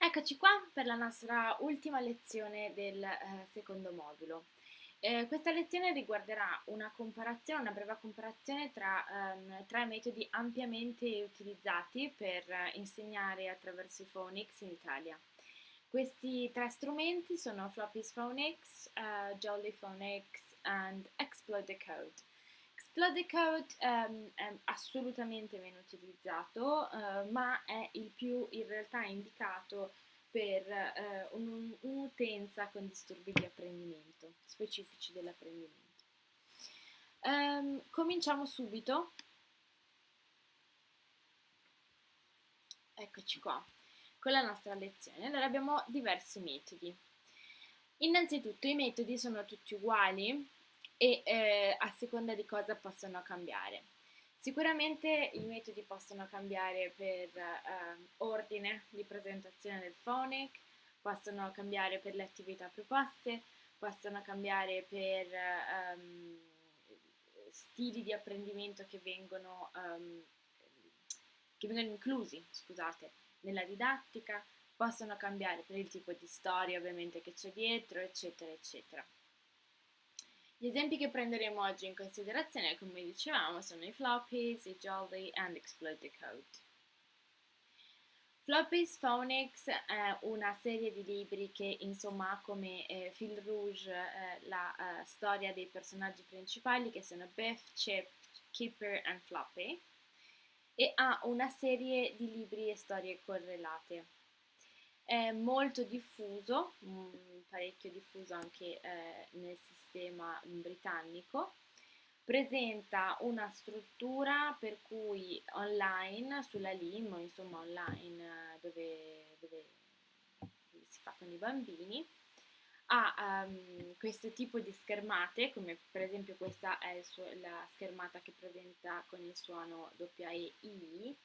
Eccoci qua per la nostra ultima lezione del secondo modulo. Questa lezione riguarderà una breve comparazione tra tre metodi ampiamente utilizzati per insegnare attraverso i phonics in Italia. Questi tre strumenti sono Floppy's Phonics, Jolly Phonics and Explode the Code. Explode the Code è assolutamente meno utilizzato, ma è il più in realtà indicato per un'utenza con disturbi di apprendimento, specifici dell'apprendimento. Cominciamo subito. Eccoci qua, con la nostra lezione. Allora abbiamo diversi metodi. Innanzitutto i metodi sono tutti uguali e a seconda di cosa possono cambiare. Sicuramente i metodi possono cambiare per ordine di presentazione del phonic, possono cambiare per le attività proposte, possono cambiare per stili di apprendimento che vengono inclusi, scusate, nella didattica, possono cambiare per il tipo di storia ovviamente che c'è dietro, eccetera, eccetera. Gli esempi che prenderemo oggi in considerazione, come dicevamo, sono i Floppies, i Jolly and Explode the Code. Floppy's Phonics è una serie di libri che insomma ha come fil rouge la storia dei personaggi principali che sono Biff, Chip, Kipper e Floppy e ha una serie di libri e storie correlate. È molto diffuso, parecchio diffuso anche nel sistema britannico. Presenta una struttura per cui online, sulla LIM, insomma online dove si fa con i bambini, ha questo tipo di schermate, come per esempio questa è la schermata che presenta con il suono WAI.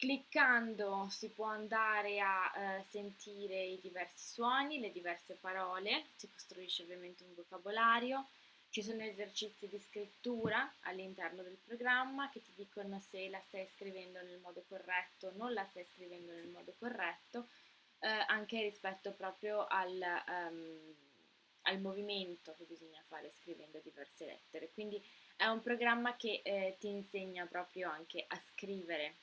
Cliccando si può andare a sentire i diversi suoni, le diverse parole, si costruisce ovviamente un vocabolario, ci sono esercizi di scrittura all'interno del programma che ti dicono se la stai scrivendo nel modo corretto o non la stai scrivendo nel modo corretto, anche rispetto proprio al movimento che bisogna fare scrivendo diverse lettere. Quindi è un programma che ti insegna proprio anche a scrivere.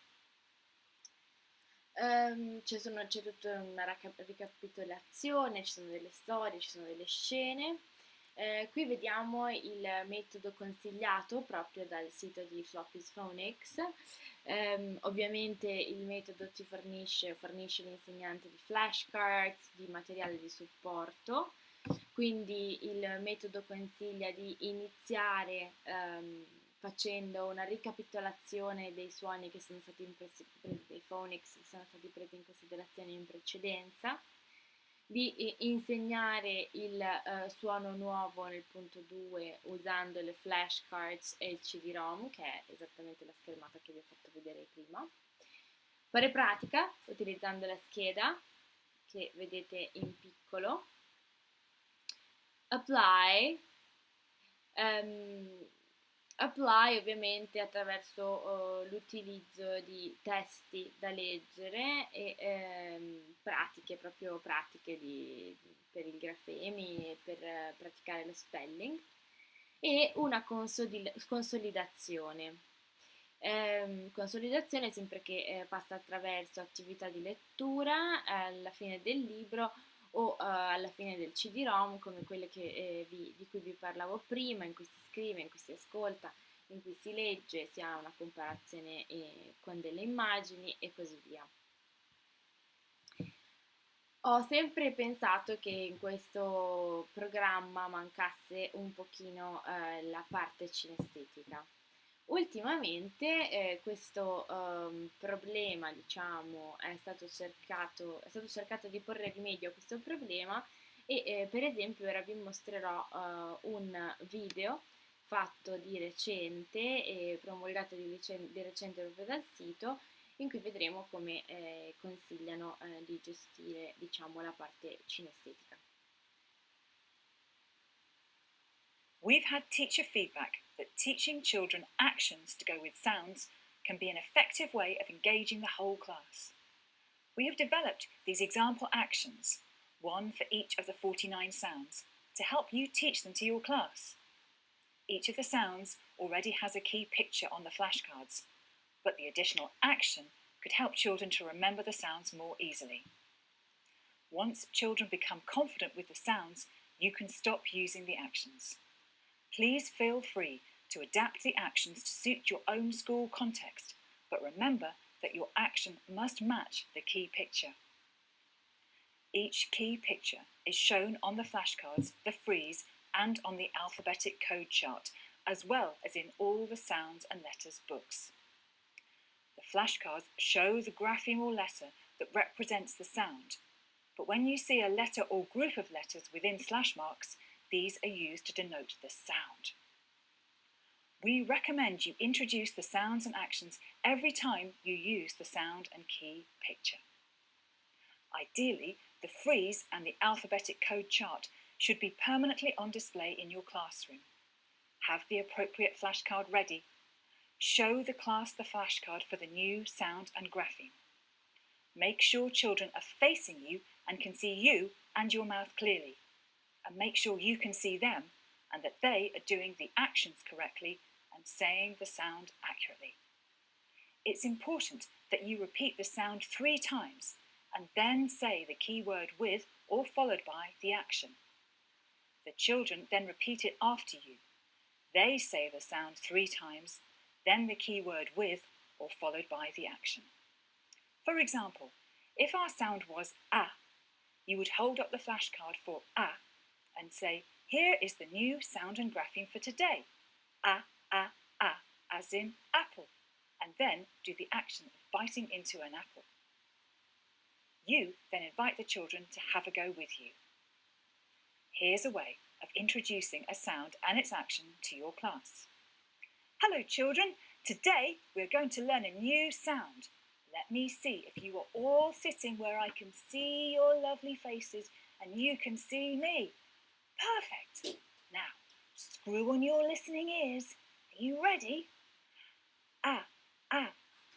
C'è tutta una ricapitolazione, ci sono delle storie, ci sono delle scene. Qui vediamo il metodo consigliato proprio dal sito di Floppy's Phonics. Ovviamente il metodo ti fornisce l'insegnante di flashcards, di materiale di supporto, quindi il metodo consiglia di iniziare facendo una ricapitolazione dei suoni che sono stati dei phonics che sono stati presi in considerazione in precedenza, di insegnare il suono nuovo nel punto 2 usando le flashcards e il CD-ROM, che è esattamente la schermata che vi ho fatto vedere prima. Fare pratica utilizzando la scheda che vedete in piccolo. Apply ovviamente attraverso l'utilizzo di testi da leggere e proprio pratiche per i grafemi e per praticare lo spelling e una consolidazione. Consolidazione sempre che passa attraverso attività di lettura alla fine del libro o alla fine del CD-ROM come quelle di cui vi parlavo prima, in cui si scrive, in cui si ascolta, in cui si legge, si ha una comparazione con delle immagini e così via. Ho sempre pensato che in questo programma mancasse un pochino la parte cinestetica. Ultimamente questo problema, diciamo, è stato cercato di porre rimedio a questo problema e per esempio ora vi mostrerò un video fatto di recente e promulgato di recente proprio dal sito in cui vedremo come consigliano di gestire, diciamo, la parte cinestetica. We've had teacher feedback that teaching children actions to go with sounds can be an effective way of engaging the whole class. We have developed these example actions, one for each of the 49 sounds, to help you teach them to your class. Each of the sounds already has a key picture on the flashcards, but the additional action could help children to remember the sounds more easily. Once children become confident with the sounds, you can stop using the actions. Please feel free to adapt the actions to suit your own school context, but remember that your action must match the key picture. Each key picture is shown on the flashcards, the frieze, and on the alphabetic code chart, as well as in all the sounds and letters books. The flashcards show the grapheme or letter that represents the sound, but when you see a letter or group of letters within slash marks, these are used to denote the sound. We recommend you introduce the sounds and actions every time you use the sound and key picture. Ideally, the frieze and the alphabetic code chart should be permanently on display in your classroom. Have the appropriate flashcard ready. Show the class the flashcard for the new sound and grapheme. Make sure children are facing you and can see you and your mouth clearly. And make sure you can see them and that they are doing the actions correctly and saying the sound accurately. It's important that you repeat the sound 3 times and then say the key word with or followed by the action. The children then repeat it after you. They say the sound 3 times, then the key word with or followed by the action. For example, if our sound was ah, you would hold up the flashcard for ah and say, here is the new sound and grapheme for today. Ah, ah, ah, as in apple, and then do the action of biting into an apple. You then invite the children to have a go with you. Here's a way of introducing a sound and its action to your class. Hello children, today we're going to learn a new sound. Let me see if you are all sitting where I can see your lovely faces and you can see me. Perfect. Now, screw on your listening ears. Are you ready? Ah, ah,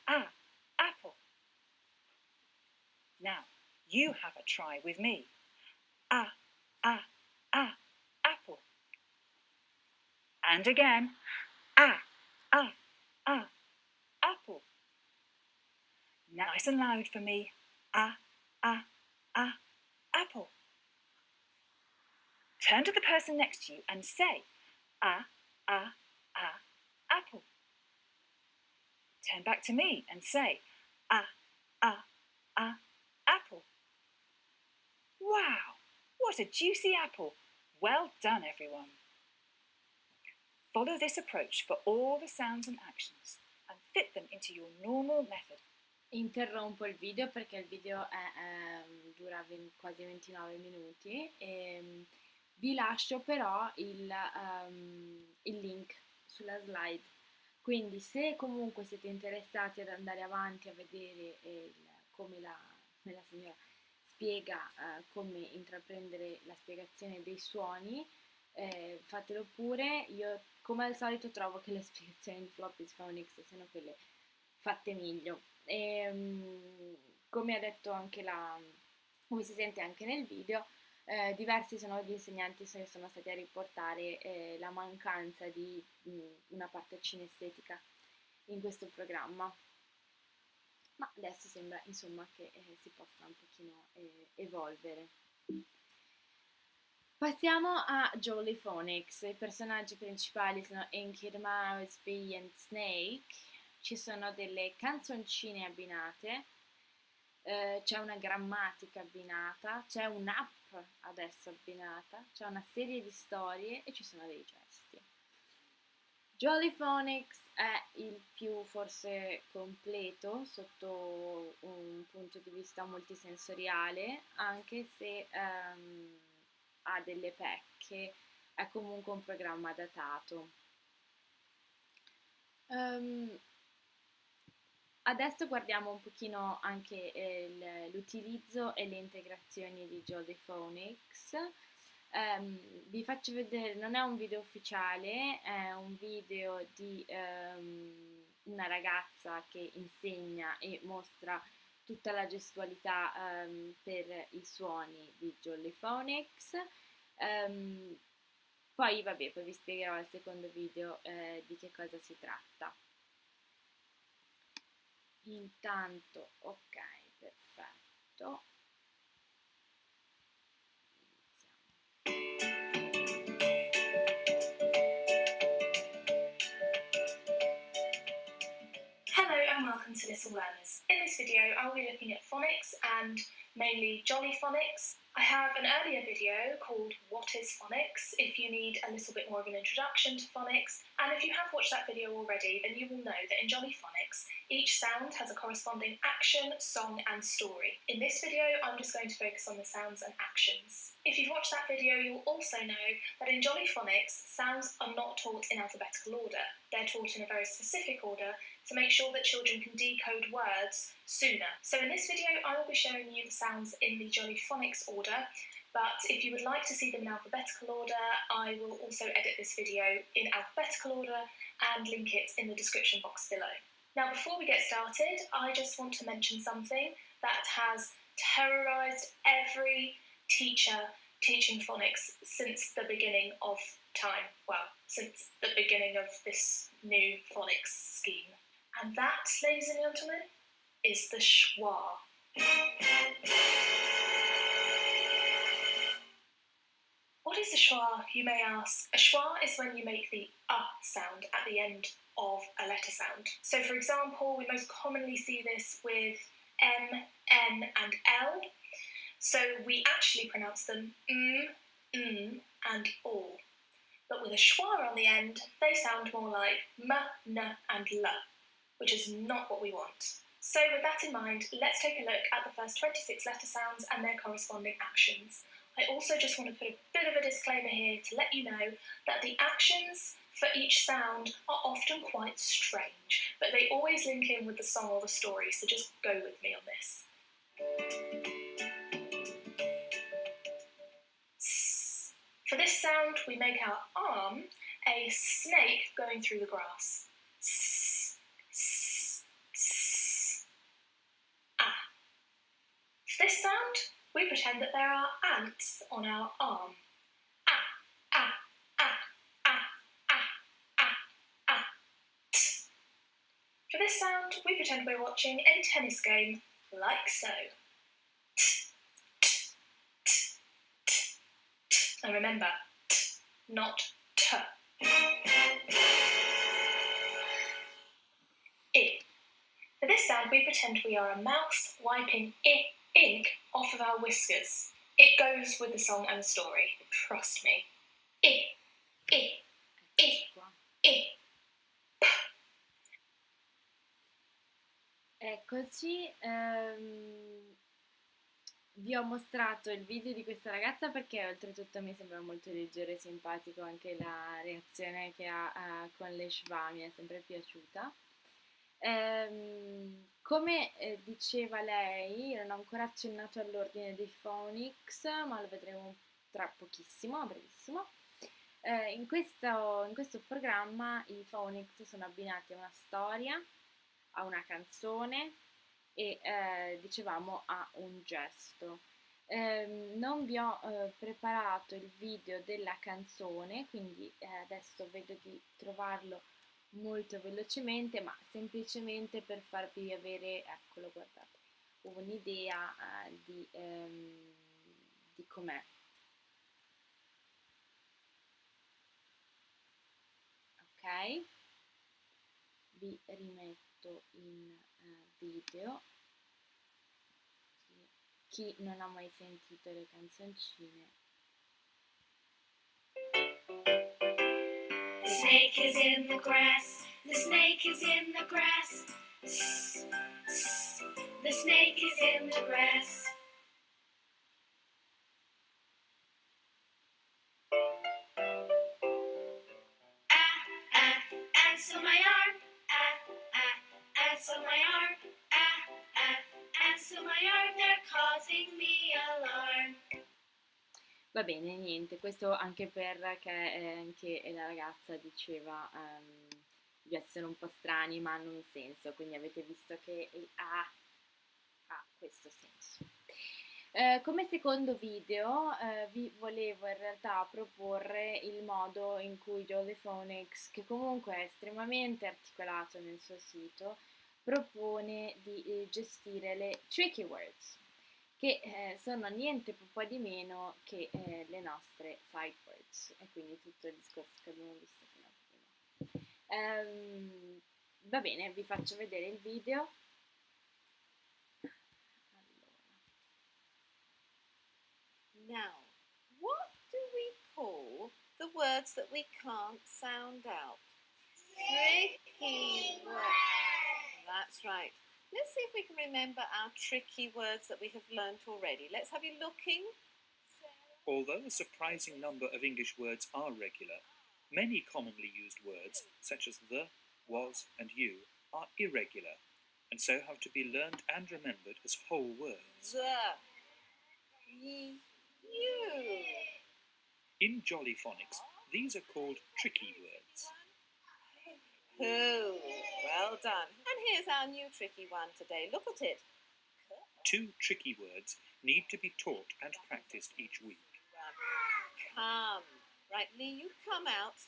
ah, apple. Now, you have a try with me. Ah, ah, ah, apple. And again. Ah, ah, ah, apple. Nice and loud for me. Ah, ah, ah, apple. Turn to the person next to you and say, ah, ah, ah, apple. Turn back to me and say, ah, ah, ah, apple. Wow, what a juicy apple. Well done, everyone. Follow this approach for all the sounds and actions and fit them into your normal method. Interrompo il video perché il video dura quasi 29 minuti e vi lascio però il link sulla slide, quindi se comunque siete interessati ad andare avanti a vedere come la signora spiega come intraprendere la spiegazione dei suoni, fatelo pure. Io come al solito trovo che le spiegazioni di Floppy Phonics siano quelle fatte meglio. Come ha detto anche come si sente anche nel video, diversi sono gli insegnanti che sono stati a riportare la mancanza di una parte cinestetica in questo programma, ma adesso sembra insomma che si possa un pochino evolvere. Passiamo a Jolly Phonics. I personaggi principali sono Inky, the Mouse, Bee and Snake. Ci sono delle canzoncine abbinate, c'è una grammatica abbinata, c'è un'app adesso abbinata, c'è una serie di storie e ci sono dei gesti. Jolly Phonics è il più forse completo sotto un punto di vista multisensoriale, anche se ha delle pecche, è comunque un programma datato. Adesso guardiamo un pochino anche l'utilizzo e le integrazioni di Jolly Phonics. Vi faccio vedere, non è un video ufficiale, è un video di una ragazza che insegna e mostra tutta la gestualità per i suoni di Jolly Phonics. Poi vi spiegherò al secondo video di che cosa si tratta. Intanto, ok, perfetto. Hello and welcome to Little Learners. In this video I will be looking at phonics and mainly jolly phonics. I have an earlier video called What is Phonics if you need a little bit more of an introduction to phonics, and if you have watched that video already then you will know that in jolly phonics each sound has a corresponding action, song and story. In this video I'm just going to focus on the sounds and actions. If you've watched that video you'll also know that in jolly phonics sounds are not taught in alphabetical order. They're taught in a very specific order to make sure that children can decode words sooner. So in this video I will be showing you the sounds in the jolly phonics order, but if you would like to see them in alphabetical order I will also edit this video in alphabetical order and link it in the description box below. Now before we get started I just want to mention something that has terrorised every teacher teaching phonics since the beginning of time, well, since the beginning of this new phonics scheme. And that, ladies and gentlemen, is the schwa. What is a schwa, you may ask? A schwa is when you make the sound at the end of a letter sound. So for example, we most commonly see this with M, N and L. So we actually pronounce them and all. But with a schwa on the end, they sound more like m, n and l, which is not what we want. So with that in mind, let's take a look at the first 26 letter sounds and their corresponding actions. I also just want to put a bit of a disclaimer here to let you know that the actions for each sound are often quite strange, but they always link in with the song or the story, so just go with me on this. S. For this sound, we make our arm a snake going through the grass. S, s, s. Ah. For this sound, we pretend that there are ants on our arm. Ah, ah, ah, ah, ah, ah, ah, t. For this sound, we pretend we're watching a tennis game, like so. T, t, t, t, t. And remember, t, not t. I. For this sound, we pretend we are a mouse wiping ink off of our whiskers. It goes with the song and the story, trust me. I, I, I, I. Eccoci, vi ho mostrato il video di questa ragazza perché oltretutto mi sembra molto leggero e simpatico anche la reazione che ha con le schwa, mi è sempre piaciuta. Come diceva lei, non ho ancora accennato all'ordine dei phonics, ma lo vedremo tra pochissimo, a brevissimo. In questo programma i phonics sono abbinati a una storia, a una canzone e dicevamo a un gesto. Non vi ho preparato il video della canzone, quindi adesso vedo di trovarlo molto velocemente, ma semplicemente per farvi avere, eccolo, guardate, un'idea di com'è. Ok, vi rimetto in video. Chi non ha mai sentito le canzoncine. The snake is in the grass, the snake is in the grass. S, s, the snake is in the grass. Ah, ah, ants on my arm. Ah, ah, ants on my arm. Ah, ah, ants on my arm, they're causing me alarm. Va bene, niente, questo anche perché anche la ragazza diceva di essere un po' strani ma hanno un senso, quindi avete visto che il A questo senso. Come secondo video vi volevo in realtà proporre il modo in cui Jolly Phonics, che comunque è estremamente articolato nel suo sito, propone di gestire le tricky words, che sono niente po' di meno che le nostre sight words, e quindi tutto il discorso che abbiamo visto fino a prima. Va bene, vi faccio vedere il video. Now, what do we call the words that we can't sound out? Tricky words. That's right. Let's see if we can remember our tricky words that we have learnt already. Let's have you looking. Although a surprising number of English words are regular, many commonly used words, such as the, was, and you, are irregular, and so have to be learned and remembered as whole words. The, you. In Jolly Phonics, these are called tricky words. Who? Well done. And here's our new tricky one today. Look at it. 2 tricky words need to be taught and practiced each week. Come. Right, Lee, you come out.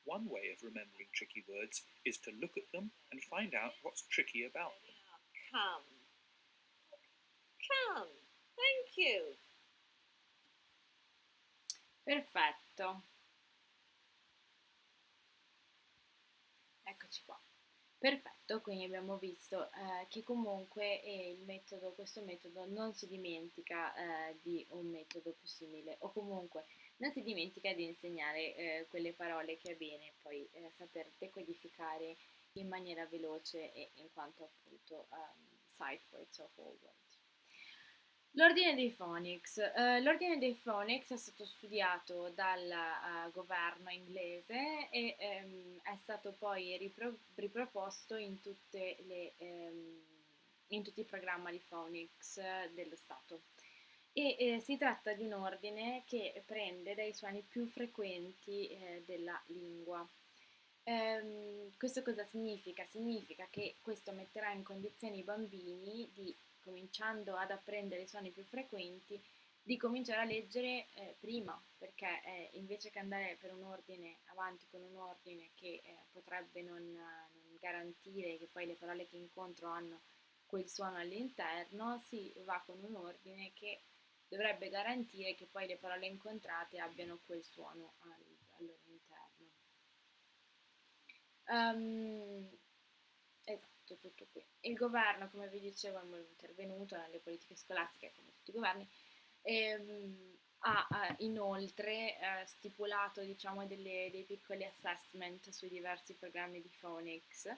One way of remembering tricky words is to look at them and find out what's tricky about them. Come. Come. Thank you. Perfetto. Eccoci qua. Perfetto, quindi abbiamo visto che comunque questo metodo non si dimentica di un metodo più simile, o comunque non si dimentica di insegnare quelle parole che è bene poi saper decodificare in maniera veloce e in quanto appunto sight words o whole words. L'ordine dei phonics. L'ordine dei phonics è stato studiato dal governo inglese e è stato poi riproposto in tutti i programmi di phonics dello Stato. Si tratta di un ordine che prende dai suoni più frequenti della lingua. Questo cosa significa? Significa che questo metterà in condizione i bambini di, cominciando ad apprendere i suoni più frequenti, di cominciare a leggere prima, perché invece che andare per avanti con un ordine che potrebbe non garantire che poi le parole che incontro hanno quel suono all'interno, si va con un ordine che dovrebbe garantire che poi le parole incontrate abbiano quel suono al loro interno. Esatto, tutto qui. Il governo, come vi dicevo, è intervenuto nelle politiche scolastiche, come tutti i governi, ha inoltre stipulato, diciamo, dei piccoli assessment sui diversi programmi di phonics.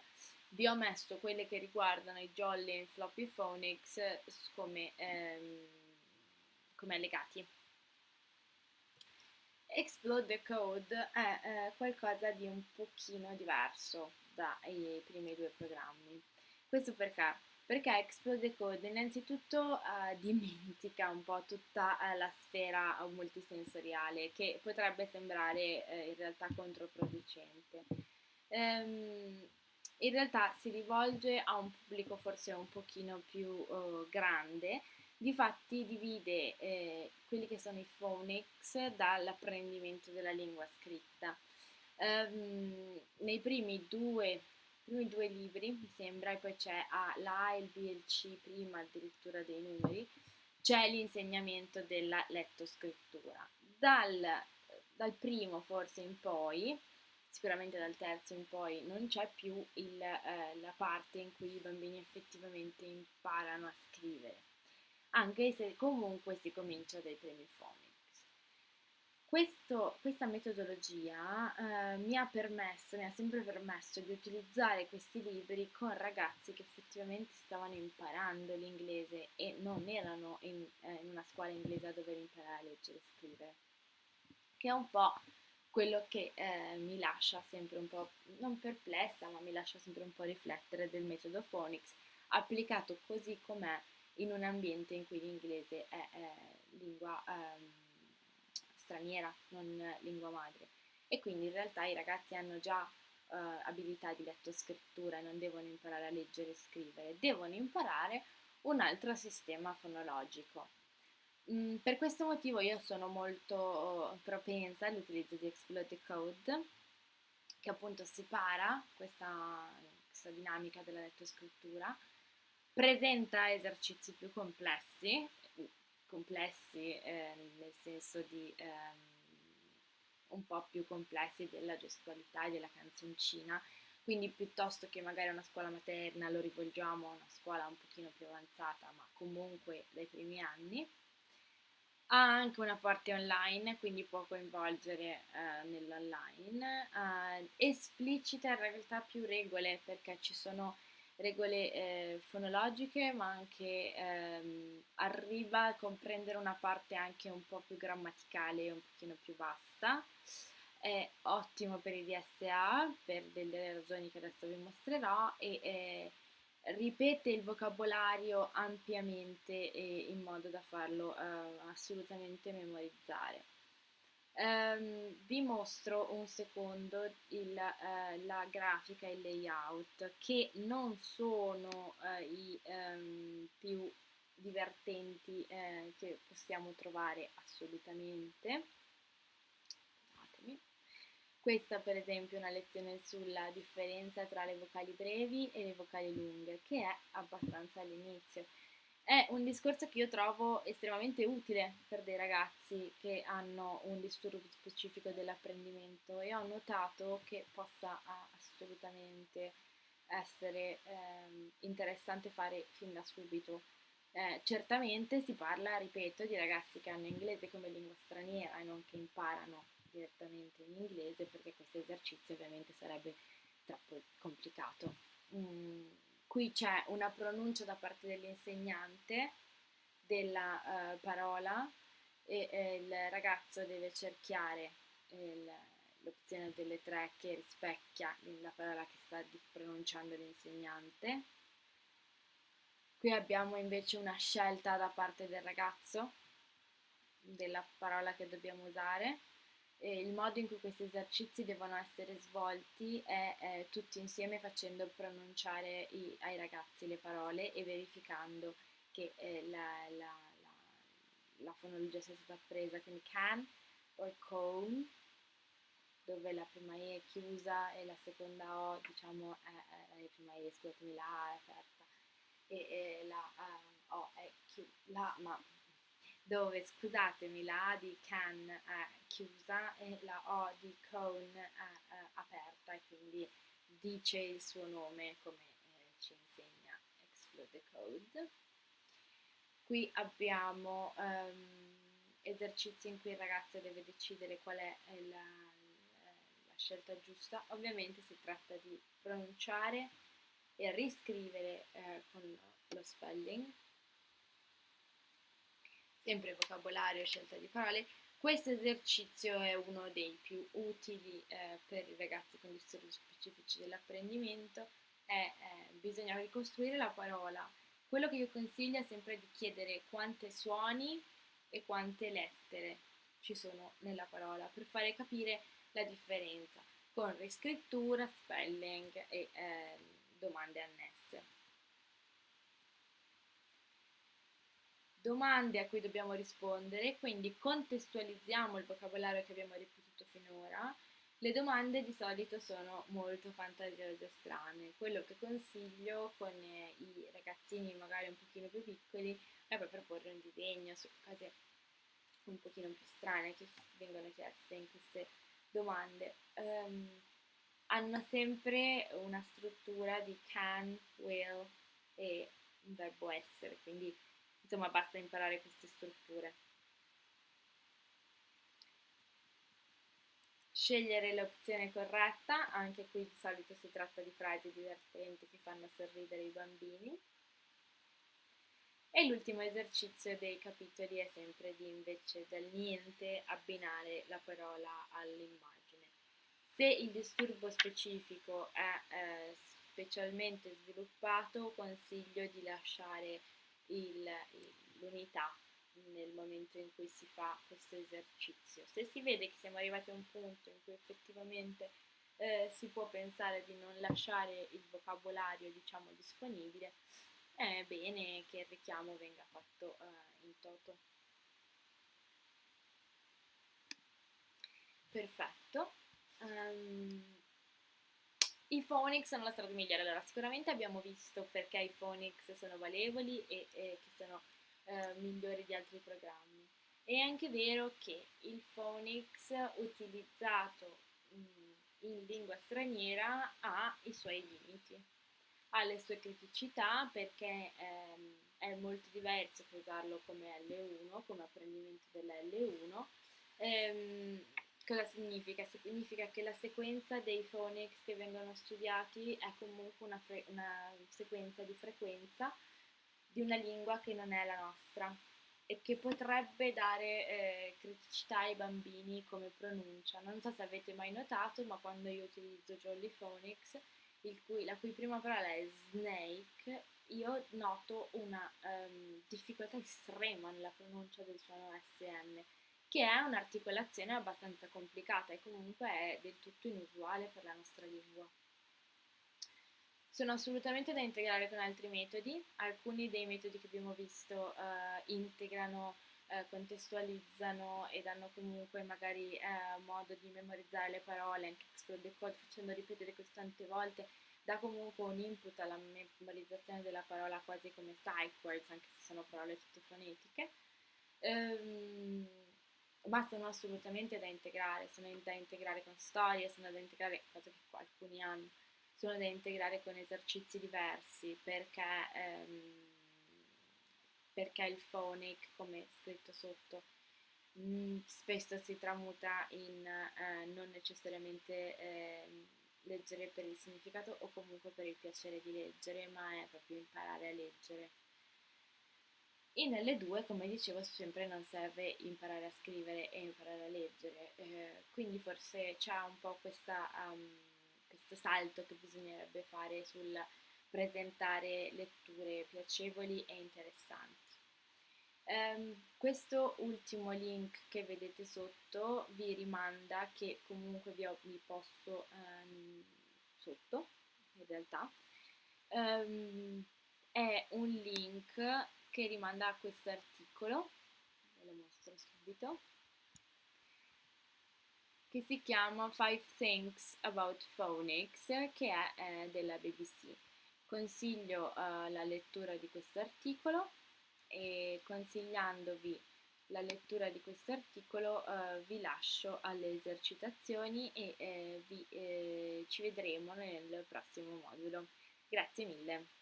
Vi ho messo quelle che riguardano i jolly e i floppy phonics come allegati. Explode the Code è qualcosa di un pochino diverso dai primi 2 programmi. Questo perché? Perché Explode the Code innanzitutto dimentica un po' tutta la sfera multisensoriale, che potrebbe sembrare in realtà controproducente. In realtà si rivolge a un pubblico forse un pochino più grande. Difatti divide quelli che sono i phonics dall'apprendimento della lingua scritta. Nei primi due libri, mi sembra, e poi c'è la A, il B e il C prima addirittura dei numeri, c'è l'insegnamento della lettoscrittura. Dal primo forse in poi, sicuramente dal terzo in poi, non c'è più la parte in cui i bambini effettivamente imparano a scrivere, anche se comunque si comincia dai primi phonics. Questa metodologia mi ha sempre permesso di utilizzare questi libri con ragazzi che effettivamente stavano imparando l'inglese e non erano in una scuola inglese a dover imparare a leggere e scrivere, che è un po' quello che mi lascia sempre un po', non perplessa, ma mi lascia sempre un po' riflettere del metodo phonics applicato così com'è in un ambiente in cui l'inglese è lingua straniera, non lingua madre, e quindi in realtà i ragazzi hanno già abilità di lettoscrittura e non devono imparare a leggere e scrivere, devono imparare un altro sistema fonologico. Per questo motivo io sono molto propensa all'utilizzo di Explode the Code, che appunto separa questa dinamica della lettoscrittura, presenta esercizi più complessi nel senso di un po' più complessi della gestualità e della canzoncina, quindi piuttosto che magari a una scuola materna lo rivolgiamo a una scuola un pochino più avanzata, ma comunque dai primi anni. Ha anche una parte online, quindi può coinvolgere nell'online, esplicita in realtà più regole, perché ci sono regole fonologiche, ma anche arriva a comprendere una parte anche un po' più grammaticale, un pochino più vasta. È ottimo per i DSA, per delle ragioni che adesso vi mostrerò, e ripete il vocabolario ampiamente e in modo da farlo assolutamente memorizzare. Vi mostro un secondo la grafica e il layout, che non sono i più divertenti che possiamo trovare assolutamente. Scusatemi. Questa per esempio è una lezione sulla differenza tra le vocali brevi e le vocali lunghe, che è abbastanza all'inizio. È un discorso che io trovo estremamente utile per dei ragazzi che hanno un disturbo specifico dell'apprendimento, e ho notato che possa assolutamente essere interessante fare fin da subito. Certamente si parla, ripeto, di ragazzi che hanno inglese come lingua straniera e non che imparano direttamente in inglese, perché questo esercizio ovviamente sarebbe troppo complicato. Qui c'è una pronuncia da parte dell'insegnante della parola, e il ragazzo deve cerchiare l'opzione delle tre che rispecchia la parola che sta pronunciando l'insegnante. Qui abbiamo invece una scelta da parte del ragazzo della parola che dobbiamo usare. E il modo in cui questi esercizi devono essere svolti è tutti insieme facendo pronunciare ai ragazzi le parole e verificando che la fonologia sia stata presa, quindi can o cone, dove la prima E è chiusa e la seconda O, diciamo, la prima E, scusatemi, la A è aperta e la O è chiusa, dove, scusatemi, la A di can è chiusa e la O di cone è aperta, e quindi dice il suo nome come ci insegna Explode the Code. Qui abbiamo esercizi in cui il ragazzo deve decidere qual è la scelta giusta. Ovviamente si tratta di pronunciare e riscrivere con lo spelling, sempre vocabolario e scelta di parole. Questo esercizio è uno dei più utili per i ragazzi con disturbi specifici dell'apprendimento. Bisogna ricostruire la parola. Quello che io consiglio è sempre di chiedere quante suoni e quante lettere ci sono nella parola, per fare capire la differenza, con riscrittura, spelling e domande annesse. Domande a cui dobbiamo rispondere, quindi contestualizziamo il vocabolario che abbiamo ripetuto finora. Le domande di solito sono molto fantasiose e strane. Quello che consiglio con i ragazzini magari un pochino più piccoli è proprio proporre un disegno su cose un pochino più strane che vengono chieste in queste domande. Hanno sempre una struttura di can, will e un verbo essere, quindi insomma basta imparare queste strutture. Scegliere l'opzione corretta, anche qui di solito si tratta di frasi divertenti che fanno sorridere i bambini. E l'ultimo esercizio dei capitoli è sempre di, invece del niente, abbinare la parola all'immagine. Se il disturbo specifico è specialmente sviluppato, consiglio di lasciare l'unità nel momento in cui si fa questo esercizio. Se si vede che siamo arrivati a un punto in cui effettivamente si può pensare di non lasciare il vocabolario, diciamo, disponibile, è bene che il richiamo venga fatto in toto. Perfetto. I phonics sono la strada migliore. Allora, sicuramente abbiamo visto perché i phonics sono valevoli e che sono migliori di altri programmi. È anche vero che il phonics utilizzato in lingua straniera ha i suoi limiti, ha le sue criticità perché è molto diverso che usarlo come L1, come apprendimento della L1. Cosa significa? Significa che la sequenza dei phonics che vengono studiati è comunque una sequenza di frequenza di una lingua che non è la nostra e che potrebbe dare criticità ai bambini come pronuncia. Non so se avete mai notato, ma quando io utilizzo Jolly Phonics, la cui prima parola è snake, io noto una difficoltà estrema nella pronuncia del suono SM, che è un'articolazione abbastanza complicata e comunque è del tutto inusuale per la nostra lingua. Sono assolutamente da integrare con altri metodi. Alcuni dei metodi che abbiamo visto integrano, contestualizzano e danno comunque magari modo di memorizzare le parole, anche Explode the Code facendo ripetere così tante volte, dà comunque un input alla memorizzazione della parola quasi come sight words, anche se sono parole tutte fonetiche. Ma sono assolutamente da integrare con storie, sono da integrare, cosa che qua alcuni hanno, sono da integrare con esercizi diversi perché il phonic, come scritto sotto, spesso si tramuta in non necessariamente leggere per il significato o comunque per il piacere di leggere, ma è proprio imparare a leggere. In L2, come dicevo, sempre non serve imparare a scrivere e imparare a leggere, quindi forse c'è un po' questo salto che bisognerebbe fare sul presentare letture piacevoli e interessanti. Questo ultimo link che vedete sotto vi rimanda, che comunque vi posto sotto, in realtà, è un link che rimanda a questo articolo, ve lo mostro subito, che si chiama 5 Things About Phonics, che è della BBC. Consiglio la lettura di questo articolo e consigliandovi la lettura di questo articolo vi lascio alle esercitazioni e ci vedremo nel prossimo modulo. Grazie mille.